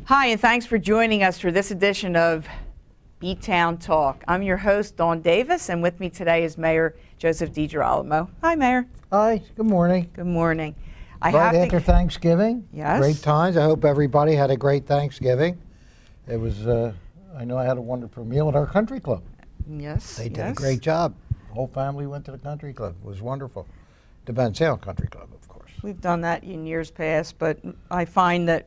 Hi, and thanks for joining us for this edition of B-Town Talk. I'm your host, Dawn Davis, and with me today is Mayor Joseph DiGirolamo. Hi, Mayor. Hi, good morning. Good morning. Right after Thanksgiving. Yes. Great times. I hope everybody had a great Thanksgiving. It was, I know I had a wonderful meal at our country club. Yes. They did a great job. The whole family went to the country club. It was wonderful. The Bensalem Country Club, of course. We've done that in years past, but I find that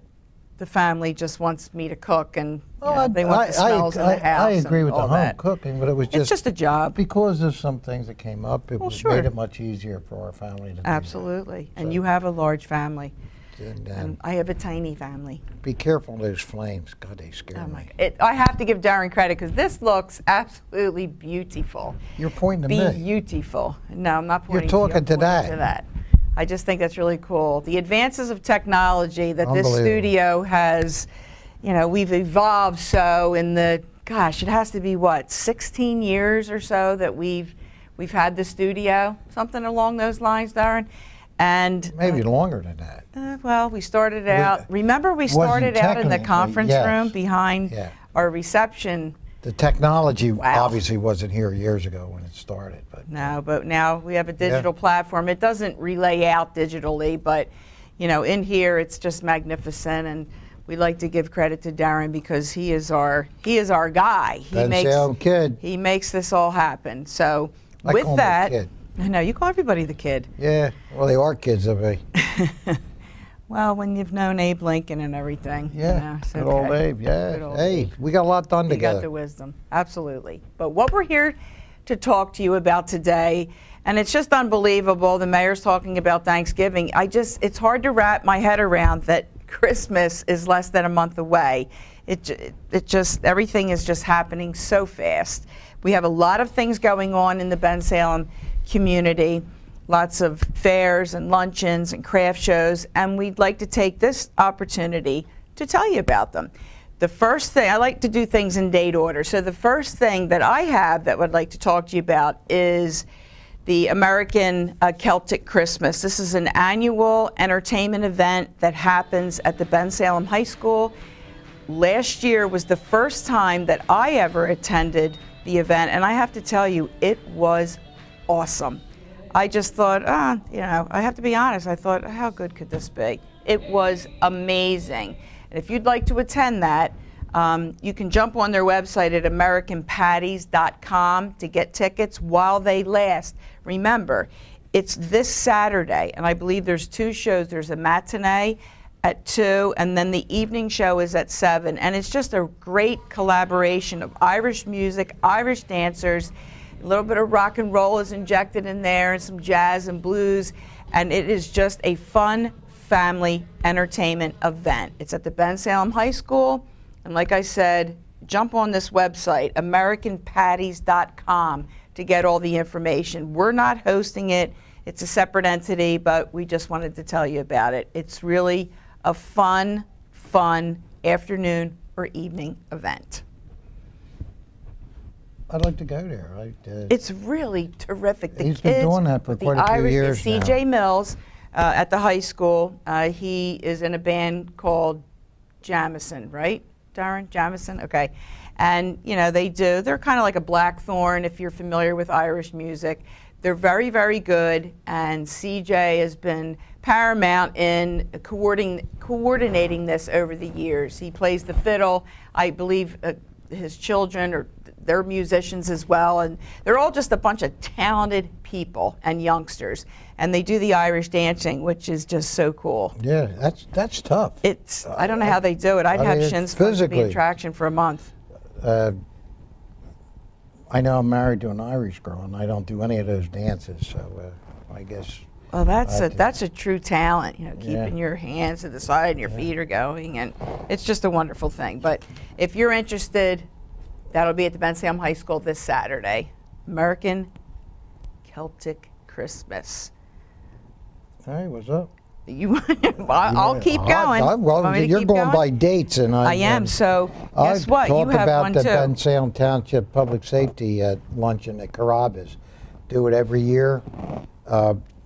the family just wants me to cook, and they want the smells in the house. I agree with the home that. cooking, but it was It's just a job. because of some things that came up. It Sure. made it much easier for our family to do that. Absolutely. And So- you have a large family, And, and I have a tiny family. be careful of those flames. God, they scare Oh my me. God. I have to give Darren credit because this looks absolutely beautiful. You're pointing to me. Beautiful. No, I'm not pointing talking to you. I'm to pointing to that. I just think that's really cool. The advances of technology that this Unbelievable. studio has, we've evolved so in the, gosh, it has to be what, 16 years or so that we've had the studio, something along those lines, Darren. And Maybe longer than that. well, we started out, remember we started out in the technically, conference yes. room behind our reception. The technology Wow. obviously wasn't here years ago when it started, but No, but now we have a digital platform. It doesn't relay out digitally, but in here it's just magnificent, and we like to give credit to Darren because he is our guy. Bensalem kid. He makes this all happen. So I with call him that, the kid. I know you call everybody the kid. Yeah, well, they are kids of me. Well, when you've known Abe Lincoln and everything. Yeah, it's good old okay. Abe. Yeah, Good old hey, Abe. we got a lot done You got together. the wisdom, absolutely. But what we're here to talk to you about today, and it's just unbelievable, the mayor's talking about Thanksgiving. It's hard to wrap my head around that Christmas is less than a month away. Everything is just happening so fast. We have a lot of things going on in the Bensalem community. Lots of fairs and luncheons and craft shows, and we'd like to take this opportunity to tell you about them. The first thing, I like to do things in date order, so the first thing that I have that I'd like to talk to you about is the American Celtic Christmas. This is an annual entertainment event that happens at the Bensalem High School. Last year was the first time that I ever attended the event, and I have to tell you, it was awesome. I just thought, I have to be honest, I thought, how good could this be? It was amazing. And if you'd like to attend that, you can jump on their website at americanpatties.com to get tickets while they last. Remember, it's this Saturday, and I believe there's two shows. There's a matinee at 2, and then the evening show is at 7. And it's just a great collaboration of Irish music, Irish dancers. A little bit of rock and roll is injected in there, and some jazz and blues, and it is just a fun family entertainment event. It's at the Bensalem High School, and like I said, jump on this website, americanpatties.com, to get all the information. We're not hosting it. It's a separate entity, but we just wanted to tell you about it. It's really a fun afternoon or evening event. I'd like to go there. It's really terrific. The He's kids, been doing that for quite a few years C.J. Mills at the high school. He is in a band called Jamison, right, Darren? Jamison? Okay. And, they're kind of like a Blackthorn, if you're familiar with Irish music. They're very, very good, and C.J. has been paramount in coordinating this over the years. He plays the fiddle. I believe his children are they're musicians as well, and they're all just a bunch of talented people and youngsters, and they do the Irish dancing, which is just so cool. Yeah, that's tough. I don't know how they do it. I'd have shins supposed to be attraction for a month. I know I'm married to an Irish girl, and I don't do any of those dances, so I guess. Well, that's a true talent, keeping your hands to the side and your feet are going, and it's just a wonderful thing. But if you're interested, that'll be at the Bensalem High School this Saturday. American Celtic Christmas. Hey, what's up? I'll keep going. Well, you're going by dates, and I am. So guess what? You have one too. Talk about the Bensalem Township Public Safety Luncheon at Carabas. Do it every year.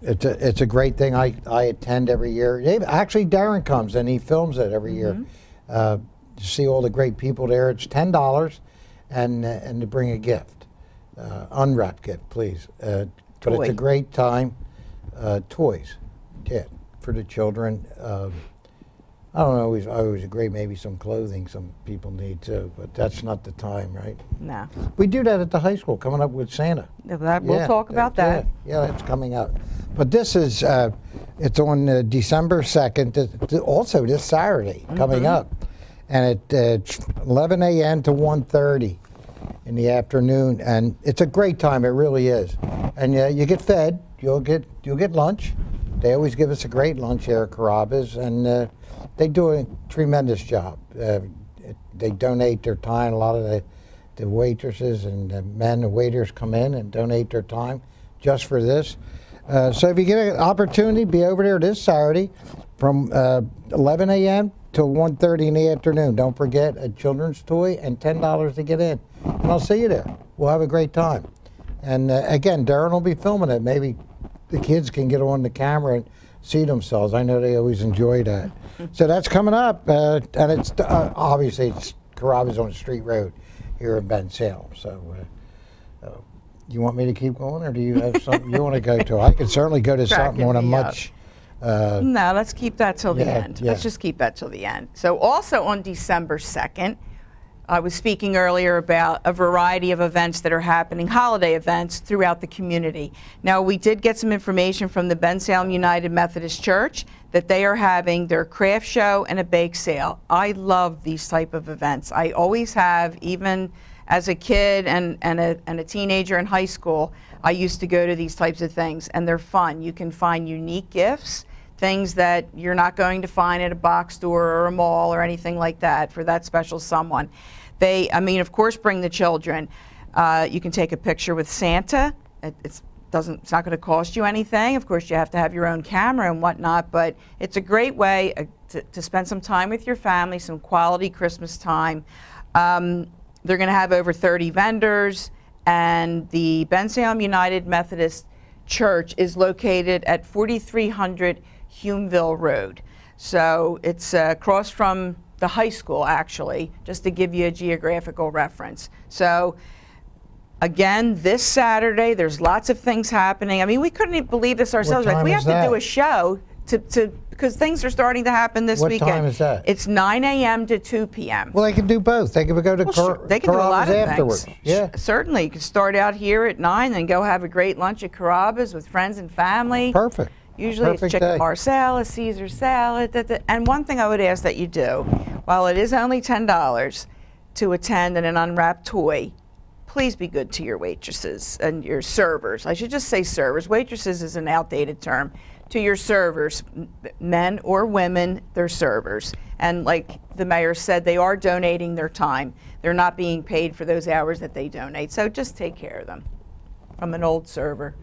It's a great thing. I attend every year. Actually, Darren comes and he films it every year. see all the great people there. It's $10, and to bring a gift, unwrapped gift, please. But it's a great time. Toys, yeah, for the children. I don't know, I always agree, maybe some clothing some people need too, but that's not the time, right? No. We do that at the high school, coming up with Santa. We'll talk about that. Yeah, that's coming up. But this is, it's on December 2nd, also this Saturday, coming up. And it's 11 a.m. to 1:30 in the afternoon, and it's a great time, it really is. And you get fed, you'll get lunch. They always give us a great lunch here at Carabas, and they do a tremendous job. They donate their time. A lot of the waitresses and the waiters come in and donate their time just for this. So if you get an opportunity, be over there this Saturday from 11 a.m. till 1:30 in the afternoon. Don't forget a children's toy and $10 to get in. And I'll see you there. We'll have a great time. And again, Darren will be filming it. Maybe the kids can get on the camera and see themselves. I know they always enjoy that. So that's coming up, and it's obviously it's Carabas on Street Road here in Bensalem. So you want me to keep going, or do you have something you want to go to? I could certainly go to something on a much... no, let's keep that till the end. Yeah. Let's just keep that till the end. So also on December 2nd, I was speaking earlier about a variety of events that are happening, holiday events throughout the community. Now, we did get some information from the Bensalem United Methodist Church that they are having their craft show and a bake sale. I love these type of events. I always have, even as a kid and a teenager in high school, I used to go to these types of things, and they're fun. You can find unique gifts, things that you're not going to find at a box store or a mall or anything like that for that special someone. I mean, of course, bring the children. You can take a picture with Santa. It's not going to cost you anything. Of course, you have to have your own camera and whatnot, but it's a great way to spend some time with your family, some quality Christmas time. They're going to have over 30 vendors, and the Bensalem United Methodist Church is located at 4300 Humeville Road. So it's across from the high school, actually, just to give you a geographical reference. So again, this Saturday, there's lots of things happening. I mean, we couldn't even believe this ourselves. What time we is have that? to do a show because things are starting to happen this weekend. What time is that? It's 9 a.m. to 2 p.m. Well, they can do both. They can go to They can do a lot of afterwards. things. Yeah. Certainly. You can start out here at 9 and go have a great lunch at Carabas with friends and family. Perfect. Usually it's chicken marsala, Caesar salad. And one thing I would ask that you do, while it is only $10 to attend and an unwrapped toy, please be good to your waitresses and your servers. I should just say servers. Waitresses is an outdated term. To your servers, men or women, they're servers. And like the mayor said, they are donating their time. They're not being paid for those hours that they donate. So just take care of them. From an old server.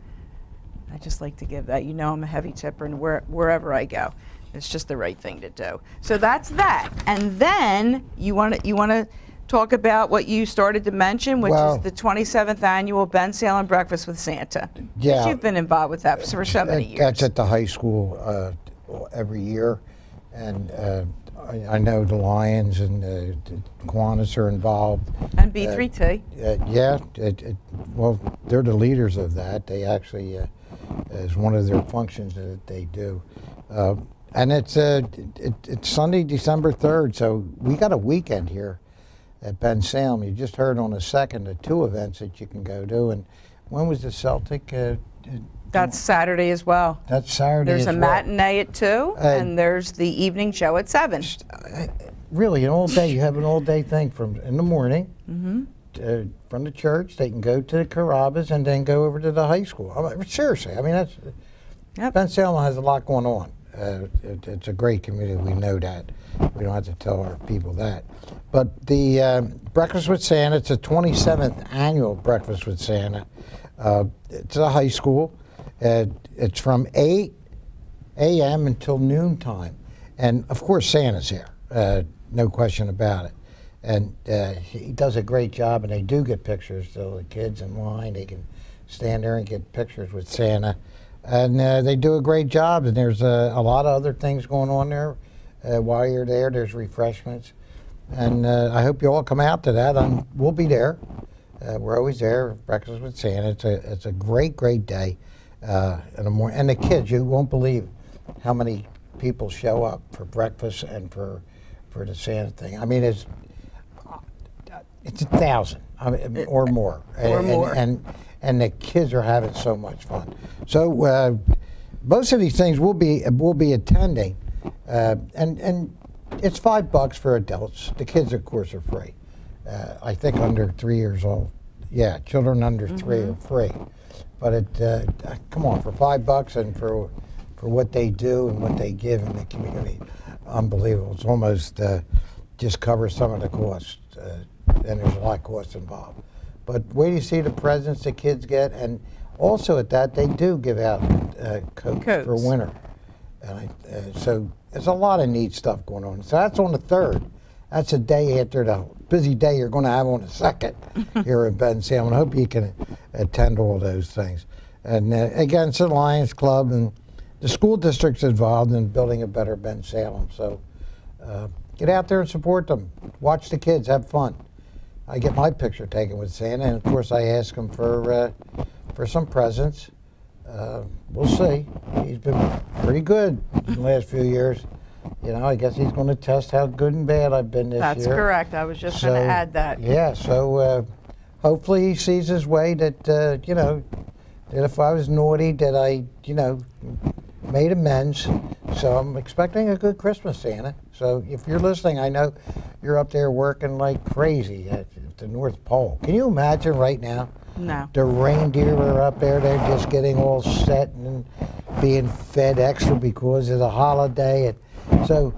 I just like to give that. You know, I'm a heavy tipper, and wherever I go, it's just the right thing to do. So that's that. And then you want to talk about what you started to mention, which is the 27th annual Bensalem Breakfast with Santa. Yeah, you've been involved with that for so many years. That's at the high school every year, and I know the Lions and the Kiwanis are involved. And B3T. Yeah, well, they're the leaders of that. They actually, is one of their functions that they do. And it's Sunday, December 3rd, so we got a weekend here at Bensalem. You just heard on the 2nd the 2 events that you can go to. And when was the Celtic? That's Saturday as well. That's Saturday There's as a well. matinee at 2, and there's the evening show at 7. Really, an all day. You have an all day thing from in the morning from the church. They can go to Carabas and then go over to the high school. Seriously, I mean, that's Bensalem has a lot going on. It's a great community. We know that. We don't have to tell our people that. But the Breakfast with Santa, it's the 27th annual Breakfast with Santa. It's a high school. It's from 8 a.m. until noontime. And, of course, Santa's here. No question about it. And he does a great job, and they do get pictures. So the kids in line, they can stand there and get pictures with Santa. And they do a great job, and there's a lot of other things going on there while you're there. There's refreshments. And I hope you all come out to that. We'll be there. We're always there. Breakfast with Santa. It's a great, great day. In the morning, and the kids, you won't believe how many people show up for breakfast and for the Santa thing. I mean, it's 1,000 or more. And the kids are having so much fun. So most of these things we'll be attending, and it's $5 for adults. The kids, of course, are free. I think under 3 years old. Yeah, children under 3 are free. But come on, for $5 and for what they do and what they give in the community, unbelievable. It's almost just covers some of the costs, and there's a lot of costs involved. But wait till you see the presents the kids get, and also at that they do give out coats for winter. So there's a lot of neat stuff going on. So that's on the 3rd. That's a day after the busy day you're going to have on the 2nd here in Bensalem. I hope you can attend all those things. And again, it's the Lions Club, and the school district's involved in building a better Bensalem. So get out there and support them. Watch the kids, have fun. I get my picture taken with Santa, and of course I ask him for some presents. We'll see. He's been pretty good in the last few years. You know, I guess he's going to test how good and bad I've been this year. That's correct. I was just going to add that. Yeah, so hopefully he sees his way that, that if I was naughty, that I, made amends. So I'm expecting a good Christmas, Santa. So if you're listening, I know you're up there working like crazy at the North Pole. Can you imagine right now? No. The reindeer are up there. They're just getting all set and being fed extra because of the holiday. And so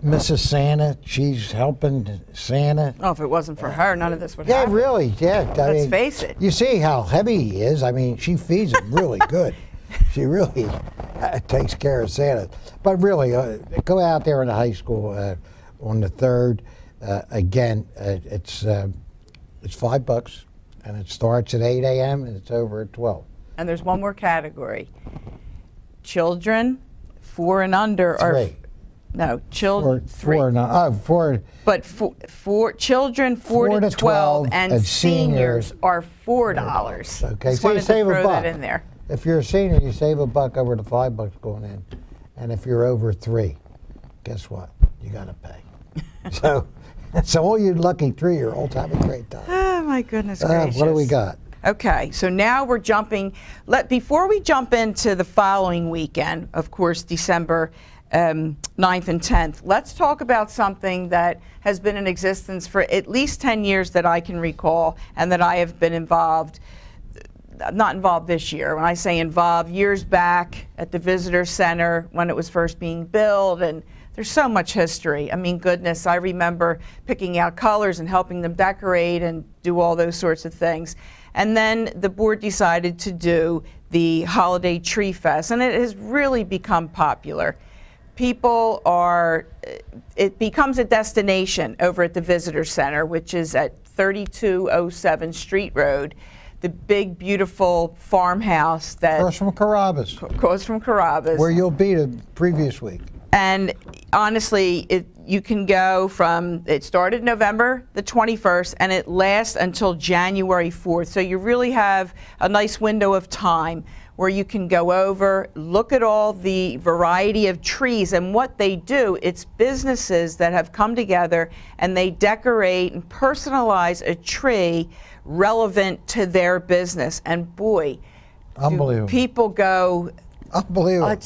Mrs. Santa, she's helping Santa. Oh, if it wasn't for her, none of this would happen. Yeah, really. Yeah. Let's face it. You see how heavy he is. I mean, she feeds him really good. She really takes care of Santa. But really, go out there in the high school on the 3rd. Again, it's $5, and it starts at 8 a.m. and it's over at 12. And there's one more category. Children 4 and under are... No, children 4 and under. 4. But for children 4 to 12 and seniors are $4. Okay, so you save throw $1. That in there. If you're a senior, you save $1 over the $5 going in, and if you're over 3, guess what? You got to pay. So all you lucky 3-year-olds have a great time. Oh my goodness gracious! What do we got? Okay, so now we're jumping. Before we jump into the following weekend, of course, December 9th and 10th, let's talk about something that has been in existence for at least 10 years that I can recall, and that I have been involved. Not involved this year. When I say involved, years back at the visitor center when it was first being built, and there's so much history. I mean, goodness, I remember picking out colors and helping them decorate and do all those sorts of things. And then the board decided to do the Holiday Tree Fest, and it has really become popular. It becomes a destination over at the visitor center, which is at 3207 Street Road. The big, beautiful farmhouse that... Across from Carabas. Across from Carabas. Where you'll be the previous week. And honestly, you can go it started November the 21st, and it lasts until January 4th. So you really have a nice window of time where you can go over, look at all the variety of trees. And what they do, it's businesses that have come together, and they decorate and personalize a tree relevant to their business. And boy, unbelievable. People go unbelievable.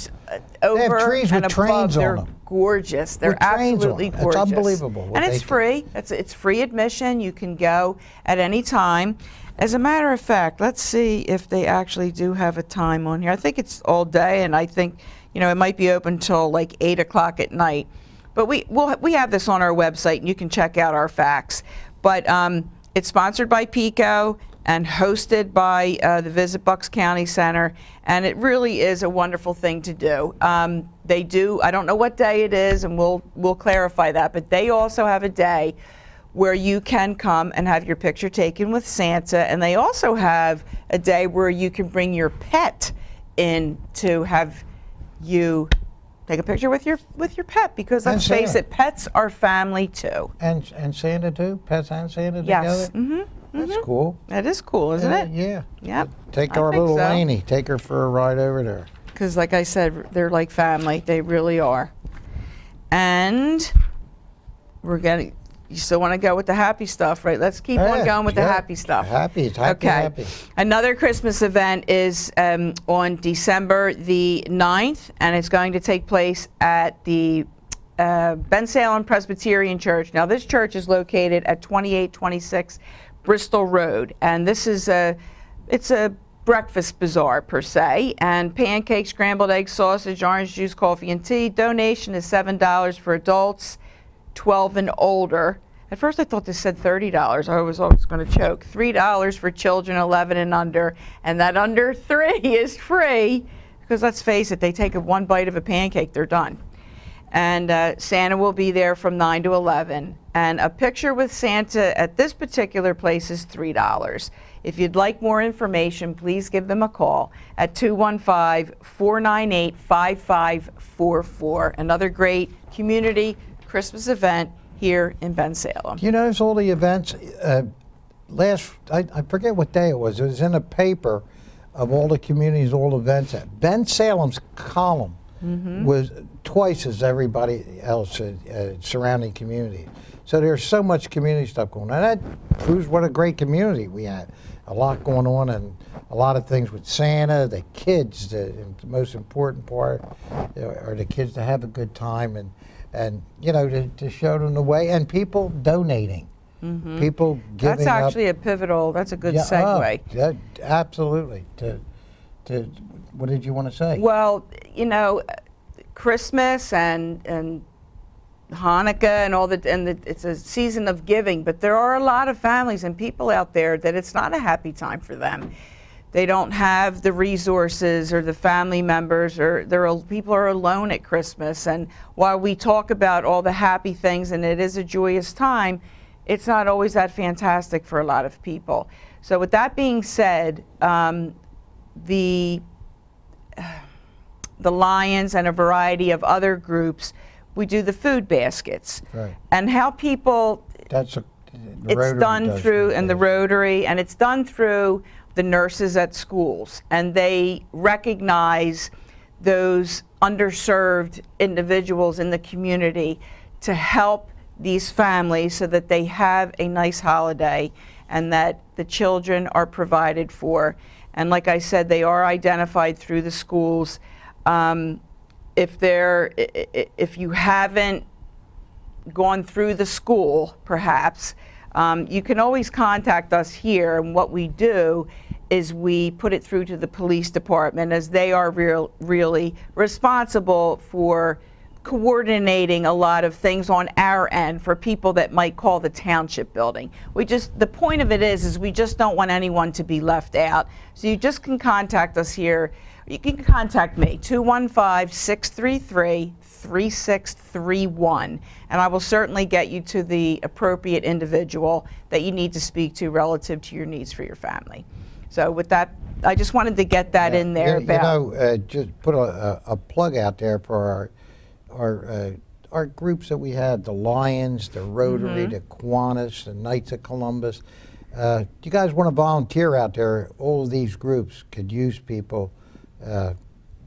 Over they have trees and with above. trains They're on them. Gorgeous. They're absolutely gorgeous. It's unbelievable. And it's free. It's free admission. You can go at any time. As a matter of fact, let's see if they actually do have a time on here. I think it's all day, and I think it might be open till like 8 o'clock at night. But we have this on our website, and you can check out our facts. But it's sponsored by PICO and hosted by the Visit Bucks County Center, and it really is a wonderful thing to do. They do, I don't know what day it is, and we'll clarify that, but they also have a day where you can come and have your picture taken with Santa, and they also have a day where you can bring your pet in to have you take a picture with your pet, because And let's face Santa. it, pets are family too. And Santa too? Pets and Santa Yes. together? That's cool. That is cool, isn't it? Yeah. Yep. Take I our think little so. Lainey. Take her for a ride over there. Because like I said, they're like family. They really are. And you still want to go with the happy stuff, right? Let's keep on going with the happy stuff. Happy. It's happy. Okay. Happy. Another Christmas event is on December the 9th, and it's going to take place at the Bensalem Presbyterian Church. Now, this church is located at 2826 Bristol Road, and this is it's a breakfast bazaar per se, and pancakes, scrambled eggs, sausage, orange juice, coffee, and tea. Donation is $7 for adults 12 and older. At first I thought this said $30. I was always going to choke. $3 for children 11 and under, and that under 3 is free, because let's face it, they take one bite of a pancake, they're done. And Santa will be there from 9 to 11, and a picture with Santa at this particular place is $3. If you'd like more information, please give them a call at 215-498-5544. Another great community Christmas event here in Bensalem. You notice all the events? I forget what day it was. It was in a paper of all the communities, all the events. Bensalem's column was twice as everybody else surrounding community. So there's so much community stuff going on. That proves what a great community we have. A lot going on, and a lot of things with Santa, the kids. The most important part are the kids to have a good time, and you know, to show them the way, and people donating. People giving That's actually up. that's a good segue. Yeah, absolutely. To what did you want to say? Well, you know, Christmas and Hanukkah and it's a season of giving, but there are a lot of families and people out there that it's not a happy time for them. They don't have the resources or the family members, or people are alone at Christmas. And while we talk about all the happy things and it is a joyous time, it's not always that fantastic for a lot of people. So with that being said, the Lions and a variety of other groups, we do the food baskets. Right. And how people, It's done through, and the Rotary, and it's done through the nurses at schools, and they recognize those underserved individuals in the community to help these families so that they have a nice holiday and that the children are provided for. And like I said, they are identified through the schools. If you haven't gone through the school, perhaps, you can always contact us here, and what we do is we put it through to the police department, as they are really responsible for coordinating a lot of things on our end for people that might call the township building. The point of it is we just don't want anyone to be left out. So you just can contact us here. You can contact me, 215-633-3631, and I will certainly get you to the appropriate individual that you need to speak to relative to your needs for your family. So with that, I just wanted to get that in there. Just put a plug out there for our groups that we had, the Lions, the Rotary, the Kiwanis, the Knights of Columbus. Do you guys want to volunteer out there? All of these groups could use people to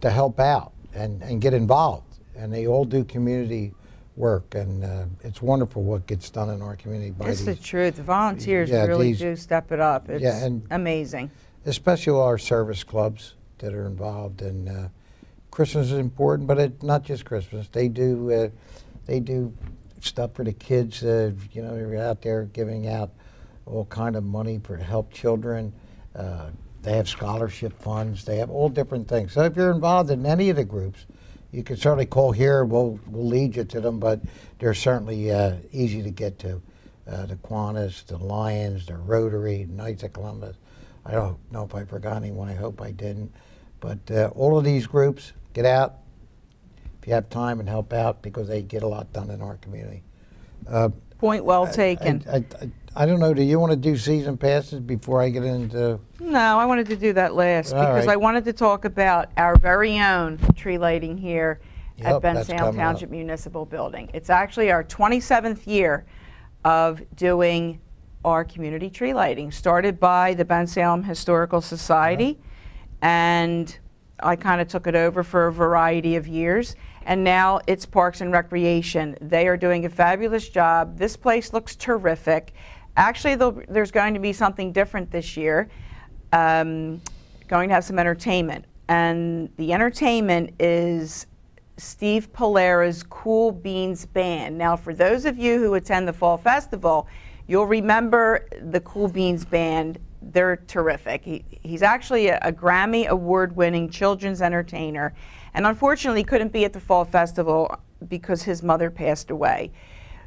help out and get involved, and they all do community work, and it's wonderful what gets done in our community. It's the truth. The volunteers really do step it up. It's amazing. Especially our service clubs that are involved, and Christmas is important, but it's not just Christmas. They do stuff for the kids. You know, they're out there giving out all kind of money to help children. They have scholarship funds. They have all different things. So if you're involved in any of the groups, you can certainly call here. We'll lead you to them, but they're certainly easy to get to. The Kiwanis, the Lions, the Rotary, Knights of Columbus. I don't know if I forgot anyone. I hope I didn't. But all of these groups, get out if you have time and help out, because they get a lot done in our community. Point well taken. I don't know, do you want to do season passes before I get into... No, I wanted to do that last because I wanted to talk about our very own tree lighting here at Bensalem Township Municipal Building. It's actually our 27th year of doing our community tree lighting, started by the Bensalem Historical Society, and I kind of took it over for a variety of years, and now it's Parks and Recreation. They are doing a fabulous job. This place looks terrific. Actually, there's going to be something different this year. Going to have some entertainment, and the entertainment is Steve Polera's Cool Beans Band. Now, for those of you who attend the Fall Festival, you'll remember the Cool Beans Band. They're terrific. He's actually a Grammy award-winning children's entertainer, and unfortunately couldn't be at the Fall Festival because his mother passed away.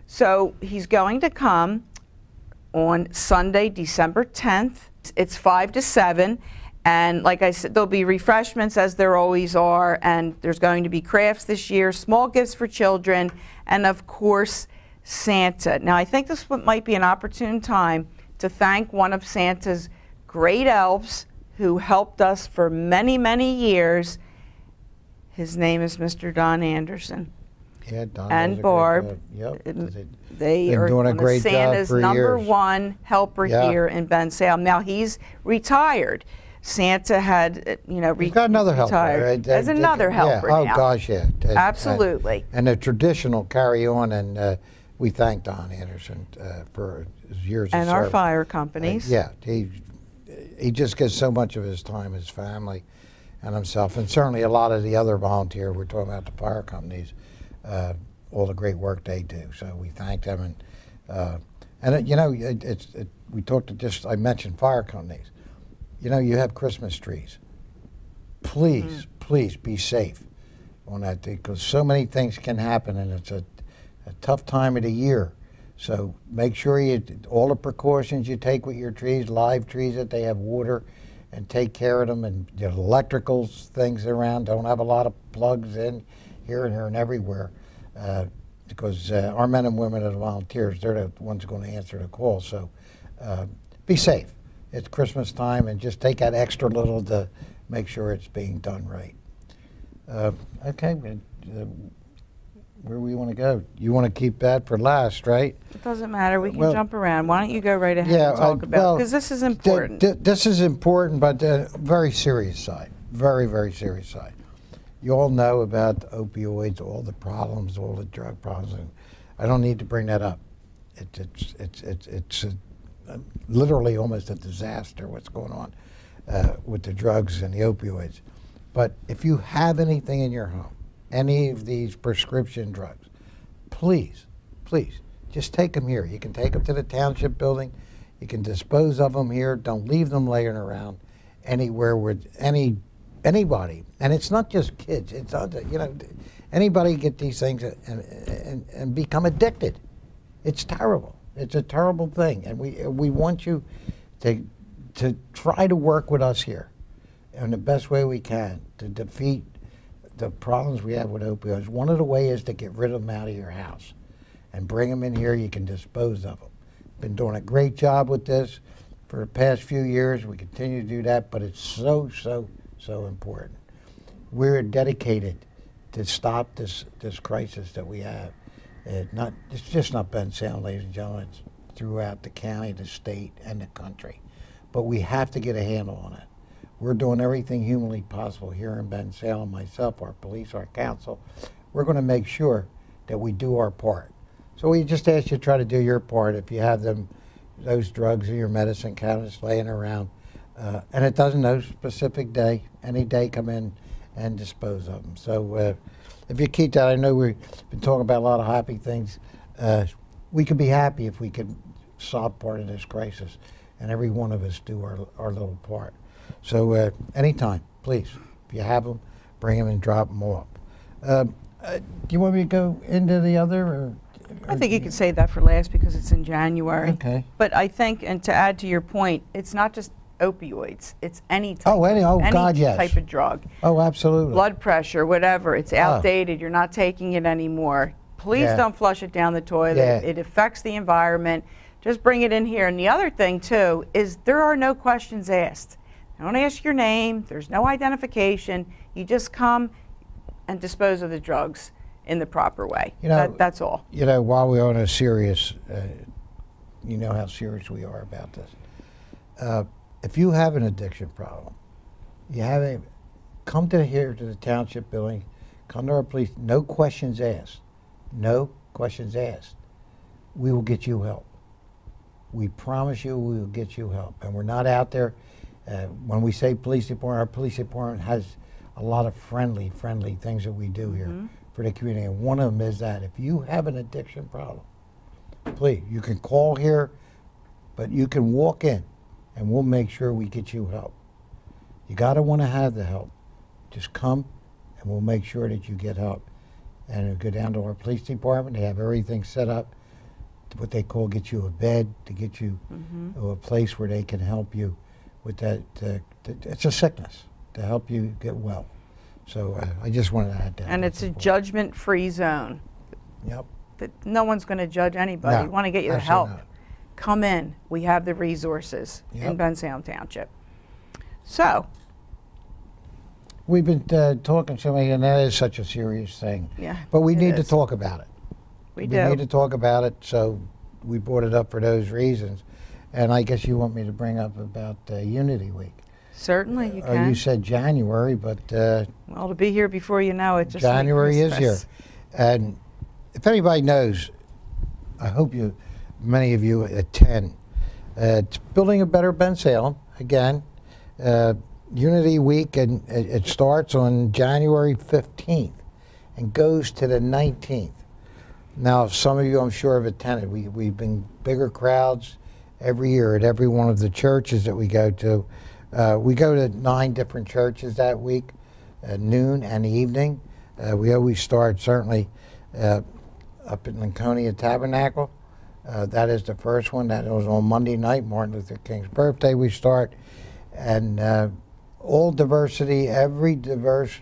So he's going to come on Sunday, December 10th. It's 5 to 7, and like I said, there'll be refreshments as there always are, and there's going to be crafts this year, small gifts for children, and of course, Santa. Now, I think this might be an opportune time to thank one of Santa's great elves who helped us for many, many years. His name is Mr. Don Anderson. Yeah, Don and Barb. They are doing a great Santa's job for #1 helper here in Bensalem. Now, he's retired. Santa had, he's got another helper. Right? There's another helper now. Oh, gosh, yeah. Absolutely. And the traditional carry on, and we thank Don Anderson for his years of service. And our fire companies. Yeah, he just gives so much of his time, his family, and himself, and certainly a lot of the other volunteers. We're talking about the fire companies, all the great work they do. So we thank them, we talked to I mentioned fire companies. You have Christmas trees. Please, please be safe on that, because so many things can happen, and it's a tough time of the year. So make sure all the precautions you take with your trees, live trees, that they have water, and take care of them, and electrical things around. Don't have a lot of plugs in here and everywhere, because our men and women as volunteers, they're the ones going to answer the call. So be safe. It's Christmas time, and just take that extra little to make sure it's being done right. Okay, where we want to go? You want to keep that for last, right? It doesn't matter. We can jump around. Why don't you go right ahead and talk about it? Because this is important. This is important, but very serious side. Very, very serious side. You all know about opioids, all the problems, all the drug problems. And I don't need to bring that up. It's literally almost a disaster what's going on with the drugs and the opioids. But if you have anything in your home, any of these prescription drugs, please, please, just take them here. You can take them to the township building. You can dispose of them here. Don't leave them laying around anywhere with anybody. And it's not just kids. It's anybody get these things and become addicted. It's terrible. It's a terrible thing, and we want you to try to work with us here in the best way we can to defeat the problems we have with opioids. One of the ways is to get rid of them out of your house and bring them in here. You can dispose of them. Been doing a great job with this for the past few years. We continue to do that, but it's so important. We're dedicated to stop this crisis that we have. It's just not Bensalem, ladies and gentlemen. It's throughout the county, the state, and the country. But we have to get a handle on it. We're doing everything humanly possible here in Bensalem, myself, our police, our council. We're going to make sure that we do our part. So we just ask you to try to do your part if you have those drugs or your medicine cabinets laying around. And it doesn't know specific day. Any day, come in and dispose of them. So if you keep that, I know we've been talking about a lot of happy things. We could be happy if we could solve part of this crisis, and every one of us do our little part. So anytime, please, if you have them, bring them and drop them off. Do you want me to go into the other? Or I think you could save that for last because it's in January. Okay. But I think, and to add to your point, it's not just opioids. It's any type, type of drug. Oh, absolutely. Blood pressure, whatever. It's outdated. You're not taking it anymore. Please don't flush it down the toilet. Yeah. It affects the environment. Just bring it in here. And the other thing, too, is there are no questions asked. Don't ask your name. There's no identification. You just come, and dispose of the drugs in the proper way. You know, that's all. You know, while we're on a serious, you know how serious we are about this. If you have an addiction problem, come here to the township building, come to our police, no questions asked. No questions asked. We will get you help. We promise you we will get you help. And we're not out there, when we say police department, our police department has a lot of friendly things that we do here for the community. And one of them is that if you have an addiction problem, please, you can call here, but you can walk in and we'll make sure we get you help. You gotta wanna have the help. Just come and we'll make sure that you get help. And go down to our police department, they have everything set up, what they call get you a bed, to get you to a place where they can help you with that. It's a sickness, to help you get well. So I just wanted to add that. And it's a judgment-free zone. Yep. No one's going to judge anybody. We want to get you the help. Not. Come in. We have the resources in Bensalem Township. So. We've been talking so many, and that is such a serious thing. Yeah. But we need to talk about it. We need to talk about it, so we brought it up for those reasons. And I guess you want me to bring up about Unity Week. Certainly, you can. You said January, but... well, to be here before you know it, just January is here. And if anybody knows, I hope many of you attend. It's Building a Better Bensalem, again. Unity Week, and it starts on January 15th and goes to the 19th. Now, some of you, I'm sure, have attended. We've been bigger crowds every year at every one of the churches that we go to. We go to 9 different churches that week, noon and evening. We always start, certainly, up in Laconia Tabernacle. That is the first one. That was on Monday night, Martin Luther King's birthday, we start. And all diversity, every diverse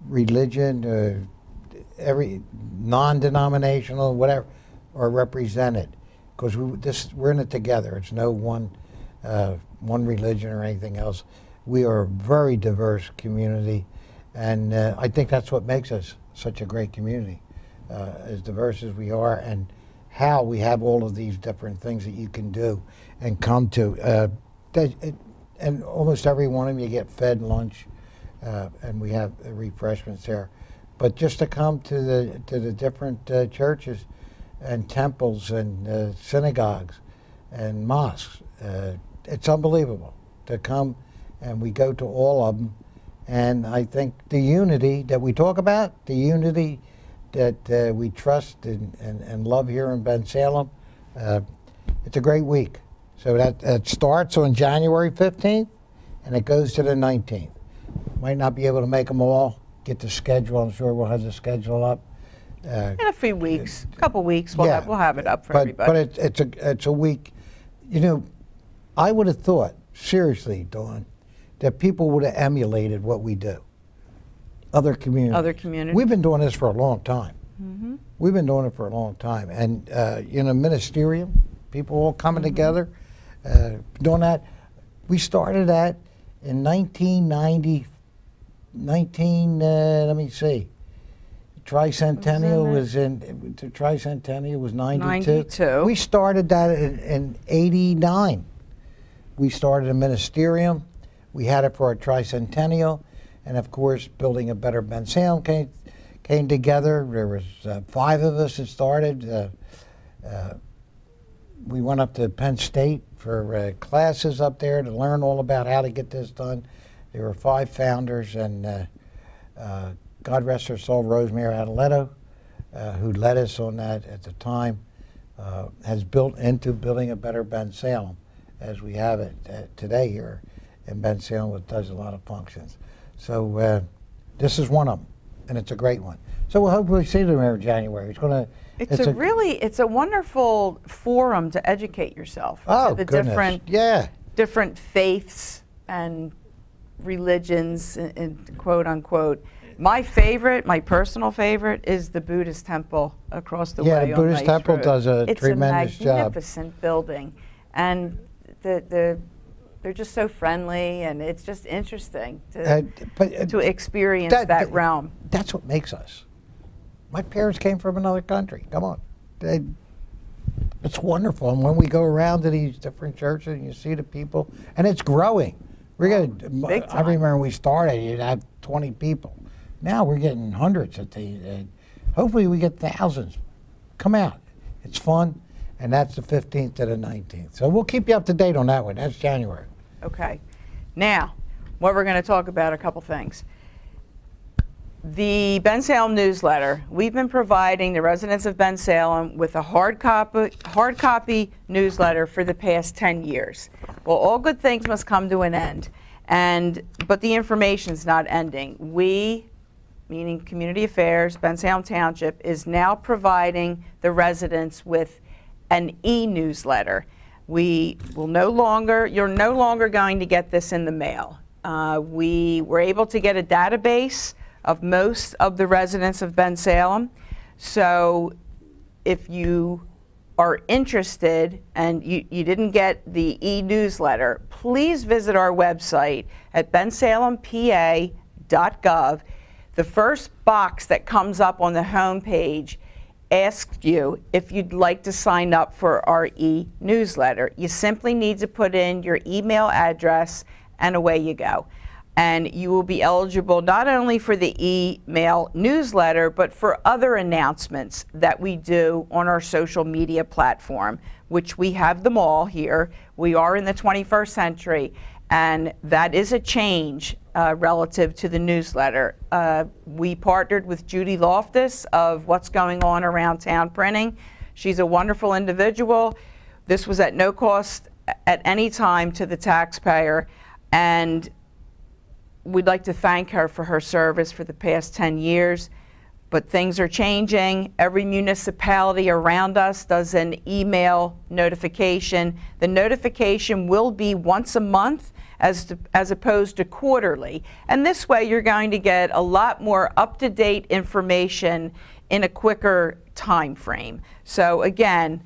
religion, every non-denominational, whatever, are represented, because we're in it together. It's no one religion or anything else. We are a very diverse community, and I think that's what makes us such a great community, as diverse as we are, and how we have all of these different things that you can do and come to. And almost every one of them you get fed lunch, and we have refreshments there. But just to come to the different churches and temples and synagogues and mosques, it's unbelievable to come, and we go to all of them. And I think the unity that we talk about, the unity that we trust and love here in Bensalem, it's a great week. So that starts on January 15th, and it goes to the 19th. Might not be able to make them all. Get the schedule. I'm sure we'll have the schedule up. In a few weeks, a couple weeks, we'll have it up for everybody. But it's a week. You know, I would have thought, seriously, Dawn, that people would have emulated what we do. Other communities. Other communities. We've been doing this for a long time. Mm-hmm. We've been doing it for a long time. And, ministerium, people all coming together, doing that. We started that in 1990. Let me see. Tricentennial was 92. We started that in 89. We started a ministerium. We had it for our tricentennial, and of course, Building a Better Bensalem came together. There was 5 of us that started. We went up to Penn State for classes up there to learn all about how to get this done. There were 5 founders, and God rest her soul, Rosemary Adeletto, who led us on that at the time, has built into Building a Better Bensalem as we have it today here in Bensalem, which does a lot of functions. So this is one of them, and it's a great one. So we'll hopefully see them in January. It's a wonderful forum to educate yourself. Oh, the goodness. different faiths and religions, and quote unquote. My personal favorite, is the Buddhist temple across the way. Yeah, the Buddhist temple does a tremendous job. It's a magnificent building, and the they're just so friendly, and it's just interesting to experience that realm. That's what makes us. My parents came from another country. Come on. It's wonderful. And when we go around to these different churches and you see the people, and it's growing. We're getting, I remember when we started, you'd have 20 people. Now we're getting hundreds of these. Hopefully we get thousands. Come out. It's fun. And that's the 15th to the 19th. So we'll keep you up to date on that one. That's January. Okay. Now, what we're going to talk about, a couple things. The Bensalem newsletter. We've been providing the residents of Bensalem with a hard copy newsletter for the past 10 years. Well, all good things must come to an end, but the information's not ending. We, meaning Community Affairs, Bensalem Township, is now providing the residents with an e-newsletter. You're no longer going to get this in the mail. We were able to get a database of most of the residents of Bensalem. So if you are interested and you didn't get the e-newsletter, please visit our website at bensalempa.gov. The first box that comes up on the home page asks you if you'd like to sign up for our e-newsletter. You simply need to put in your email address and away you go. And you will be eligible not only for the email newsletter, but for other announcements that we do on our social media platform, which we have them all here. We are in the 21st century, and that is a change relative to the newsletter. We partnered with Judy Loftus of What's Going On Around Town Printing. She's a wonderful individual. This was at no cost at any time to the taxpayer, and we'd like to thank her for her service for the past 10 years, but things are changing. Every municipality around us does an email notification. The notification will be once a month as opposed to quarterly. And this way you're going to get a lot more up-to-date information in a quicker time frame. So again,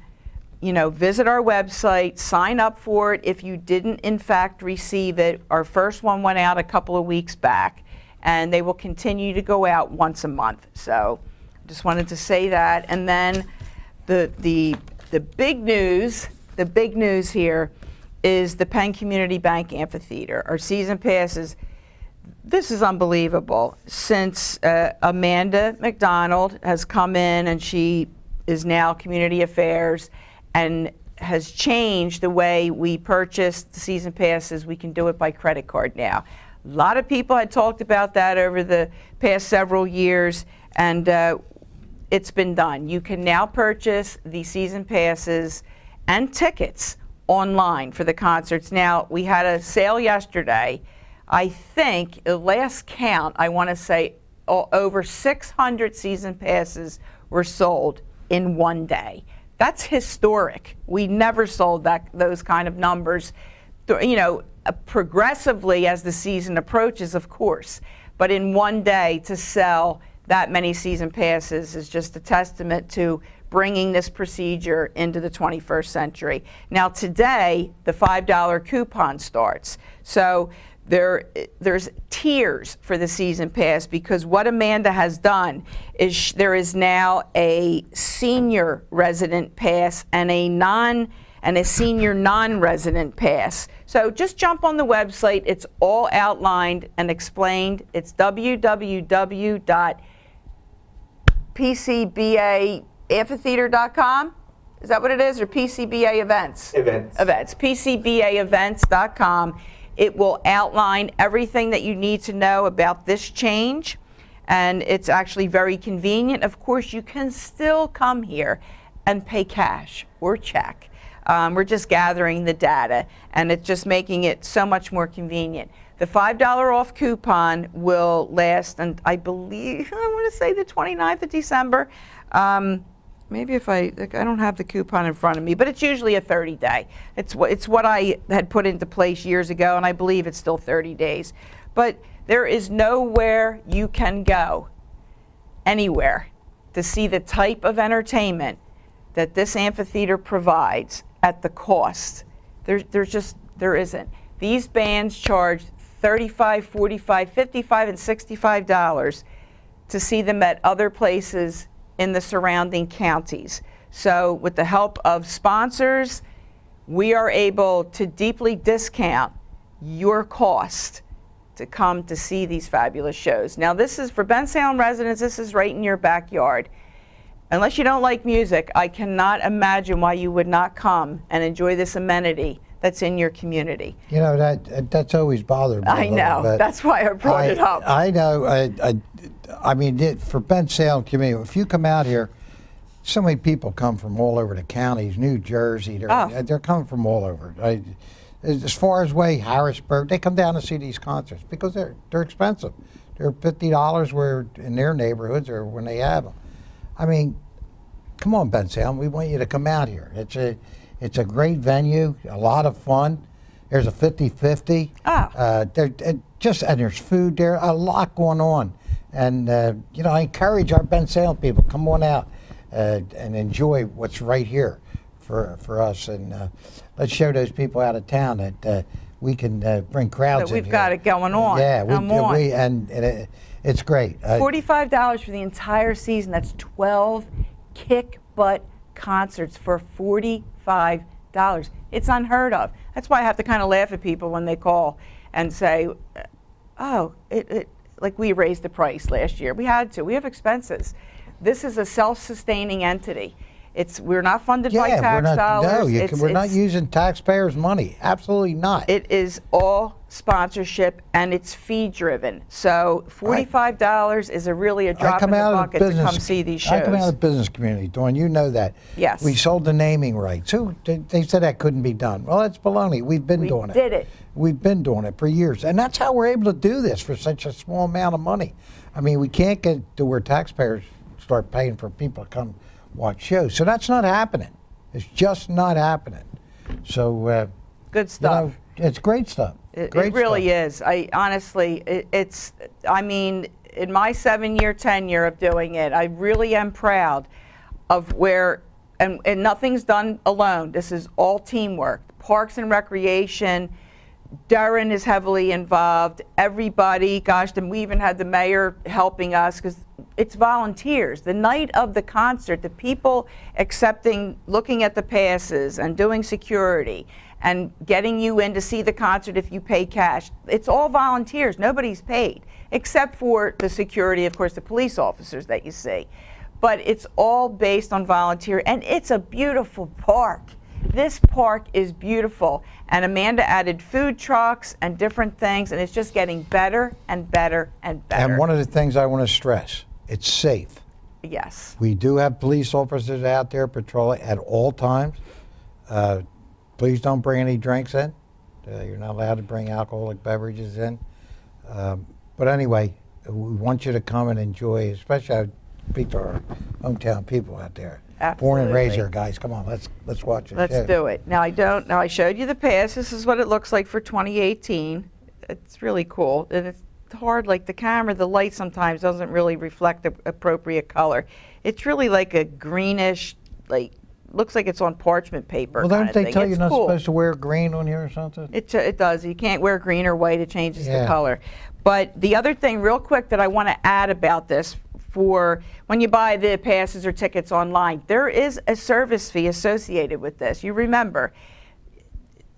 visit our website, sign up for it if you didn't in fact receive it. Our first one went out a couple of weeks back, and they will continue to go out once a month. So just wanted to say that. And then the big news here is the Penn Community Bank Amphitheater. Our season passes. This is unbelievable. Since Amanda McDonald has come in, and she is now Community Affairs, and has changed the way we purchase the season passes. We can do it by credit card now. A lot of people had talked about that over the past several years, and it's been done. You can now purchase the season passes and tickets online for the concerts. Now, we had a sale yesterday. I think, the last count, I want to say over 600 season passes were sold in one day. That's historic. We never sold those kind of numbers, progressively as the season approaches, of course. But in one day to sell that many season passes is just a testament to bringing this procedure into the 21st century. Now today, the $5 coupon starts. So there's tiers for the season pass, because what Amanda has done is there is now a senior resident pass and a senior non-resident pass. So just jump on the website. It's all outlined and explained. It's www.pcbaamphitheater.com. Is that what it is? Or PCBA Events? Events. PCBAevents.com. It will outline everything that you need to know about this change, and it's actually very convenient. Of course, you can still come here and pay cash or check. We're just gathering the data, and it's just making it so much more convenient. The $5 off coupon will last, and I believe, I want to say the 29th of December. Maybe if I don't have the coupon in front of me, but it's usually a 30-day. It's what I had put into place years ago, and I believe it's still 30 days. But there is nowhere you can go, anywhere, to see the type of entertainment that this amphitheater provides at the cost. There isn't. These bands charge $35, $45, $55, and $65 to see them at other places in the surrounding counties. So with the help of sponsors, we are able to deeply discount your cost to come to see these fabulous shows. Now this is for Bensalem residents, this is right in your backyard. Unless you don't like music, I cannot imagine why you would not come and enjoy this amenity that's in your community. You know, that's always bothered me. I know, that's why I brought it up. I know, I mean, for Bensalem community, if you come out here, so many people come from all over the counties, New Jersey, they're coming from all over. As far as way, Harrisburg, they come down to see these concerts because they're expensive. They're $50 where in their neighborhoods or when they have them. I mean, come on, Bensalem, we want you to come out here. It's a great venue, a lot of fun. There's a 50-50. And there's food there, a lot going on. And you know, I encourage our Bensalem people, come on out and enjoy what's right here for us. And let's show those people out of town that we can bring crowds in we've here. got it going on. Yeah, it's great. $45 for the entire season. That's 12 kick-butt concerts for $45. It's unheard of. That's why I have to kind of laugh at people when they call and say, oh, like we raised the price last year. We had to. We have expenses. This is a self-sustaining entity. We're not funded by tax dollars. No, we're not using taxpayers' money. Absolutely not. It is all sponsorship, and it's fee-driven. So $45 is really a drop in the bucket to come see these shows. I come out of the business community, Dawn. You know that. Yes. We sold the naming rights. They said that couldn't be done. Well, that's baloney. We've been doing it. We did it. We've been doing it for years, and that's how we're able to do this for such a small amount of money. I mean, we can't get to where taxpayers start paying for people to come watch shows. So that's not happening. It's just not happening. So good stuff. You know, it's great stuff. It really is. I honestly, I mean, in my 7-year tenure of doing it, I really am proud of where, and nothing's done alone. This is all teamwork. Parks and Recreation, Darren is heavily involved. Everybody, gosh, we even had the mayor helping us because it's volunteers. The night of the concert, the people looking at the passes and doing security and getting you in to see the concert if you pay cash. It's all volunteers. Nobody's paid, except for the security, of course, the police officers that you see. But it's all based on volunteer, and it's a beautiful park. This park is beautiful, and Amanda added food trucks and different things, and it's just getting better and better and better. And one of the things I want to stress, it's safe. Yes. We do have police officers out there patrolling at all times. Please don't bring any drinks in. You're not allowed to bring alcoholic beverages in. But anyway, we want you to come and enjoy, especially I speak to our hometown people out there. Absolutely. Born and raised here, guys. Come on, let's watch it. Let's do it. Now I showed you the pass. This is what it looks like for 2018. It's really cool, and it's hard. Like the camera, the light sometimes doesn't really reflect the appropriate color. It's really like a greenish, like looks like it's on parchment paper. Well, don't they tell you you're not supposed to wear green on here or something? It does. You can't wear green or white. It changes the color. But the other thing, real quick, that I want to add about this. For when you buy the passes or tickets online, there is a service fee associated with this. You remember,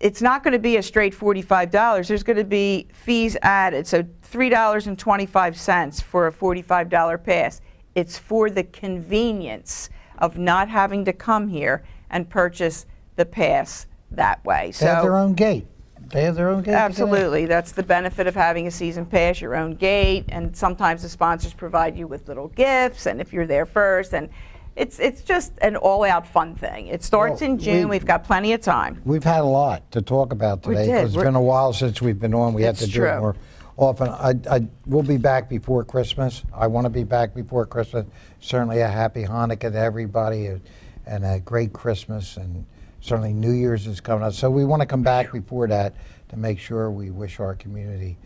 it's not going to be a straight $45. There's going to be fees added. So $3.25 for a $45 pass. It's for the convenience of not having to come here and purchase the pass that way. They have their own gate. They have their own gate. Absolutely. That's the benefit of having a season pass, your own gate, and sometimes the sponsors provide you with little gifts, and if you're there first, and it's just an all-out fun thing. It starts in June. We've got plenty of time. We've had a lot to talk about today because it's been a while since we've been on. We have to do it more often. We'll be back before Christmas. I want to be back before Christmas. Certainly a happy Hanukkah to everybody and a great Christmas, and certainly New Year's is coming up. So we want to come back before that to make sure we wish our community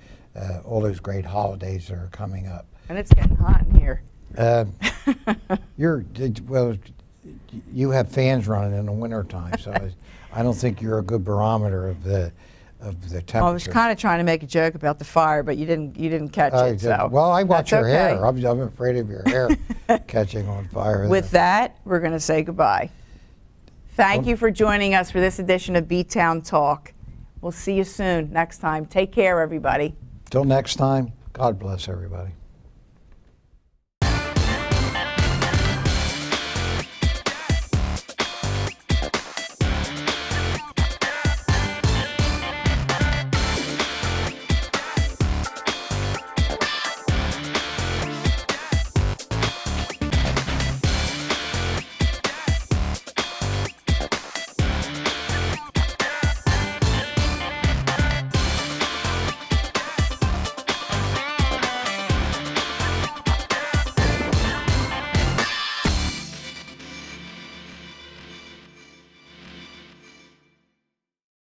all those great holidays that are coming up. And it's getting hot in here. You have fans running in the wintertime, so I don't think you're a good barometer of of the temperature. Well, I was kind of trying to make a joke about the fire, but you didn't catch it. So well, I watch that's your okay. hair. I'm afraid of your hair catching on fire. With that, we're going to say goodbye. Thank you for joining us for this edition of B-Town Talk. We'll see you soon next time. Take care, everybody. Till next time, God bless everybody.